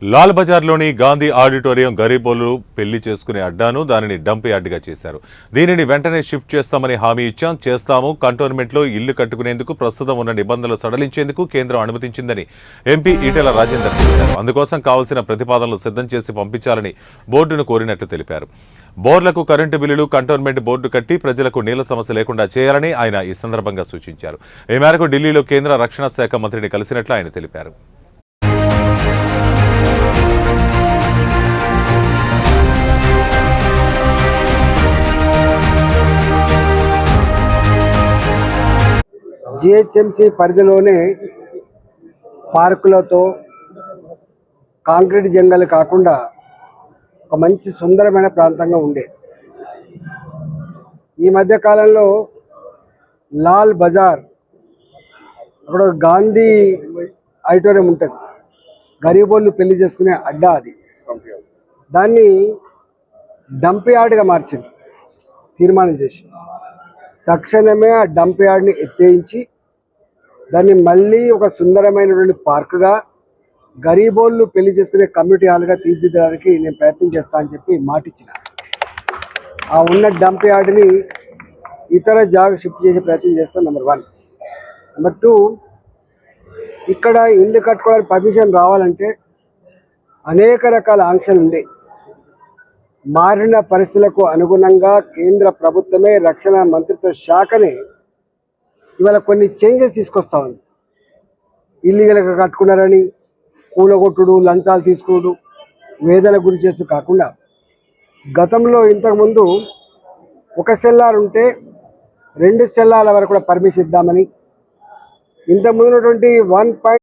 Lal బజార్లోని Gandhi auditorium గరీబోలు పెళ్లి చేసుకునే అడ్డాను దానిని డంప్ యార్డ్గా చేశారు. దీనిని వెంటనే షిఫ్ట్ చేస్తామని హామీ చేస్తాము. కంటోన్మెంట్లో ఇల్లు కట్టుకునేందుకు ప్రస్తుతం ఉన్న నిబంధనలు సడలించేందుకు కేంద్రం అనుమతించిందని ఎంపీ ఈటెల రాజేందర్ తెలిపారు. అందుకోసం కావాల్సిన ప్రతిపాదనలు సిద్ధం చేసి పంపించాలని బోర్డును కోరినట్లు తెలిపారు. బోర్లకు కరెంటు బిల్లులు కంటోన్మెంట్ బోర్డు కట్టి ప్రజలకు నీళ్ల సమస్య లేకుండా చేయాలని ఆయన ఈ సందర్భంగా సూచించారు. ఈ మేరకు ఢిల్లీలో కేంద్ర రక్షణ శాఖ మంత్రిని కలిసినట్లు ఆయన తెలిపారు. జిహెచ్ఎంసీ పరిధిలోనే పార్కులతో కాంక్రీట్ జంగల్ కాకుండా ఒక మంచి సుందరమైన ప్రాంతంగా ఉండే ఈ మధ్య కాలంలో లాల్ బజార్ అక్కడ గాంధీ ఆడిటోరియం ఉంటుంది, గరీబోళ్ళు పెళ్లి చేసుకునే అడ్డా. అది దాన్ని డంప్ యార్డ్గా మార్చింది తీర్మానం చేసి. తక్షణమే ఆ డంప్ యార్డ్ని ఎత్తేయించి దాన్ని మళ్ళీ ఒక సుందరమైనటువంటి పార్కుగా గరీబోళ్ళు పెళ్లి చేసుకునే కమ్యూనిటీ హాల్గా తీర్చిదిద్దడానికి నేను ప్రయత్నం చేస్తా అని చెప్పి మాటిచ్చిన. ఆ ఉన్న డంప్ యార్డ్ని ఇతర జాగా షిఫ్ట్ చేసే ప్రయత్నం చేస్తాం. నెంబర్ 1. నెంబర్ 2, ఇక్కడ ఇల్లు కట్టుకోవడానికి పర్మిషన్ రావాలంటే అనేక రకాల ఆంక్షలు ఉండే. మారిన పరిస్థితులకు అనుగుణంగా కేంద్ర ప్రభుత్వమే రక్షణ మంత్రిత్వ శాఖని ఇవాళ కొన్ని చేంజెస్ తీసుకొస్తా ఉంది. ఇల్లీగల్గా కట్టుకున్నారని కూలగొట్టుడు, లంచాలు తీసుకోడు, వేదన గురి చేస్తూ కాకుండా గతంలో ఇంతకుముందు ఒక సెల్లార్ ఉంటే 2 సెల్లార్ల వరకు కూడా పర్మిషన్ ఇద్దామని, ఇంతకుముందు ఉన్నటువంటి 1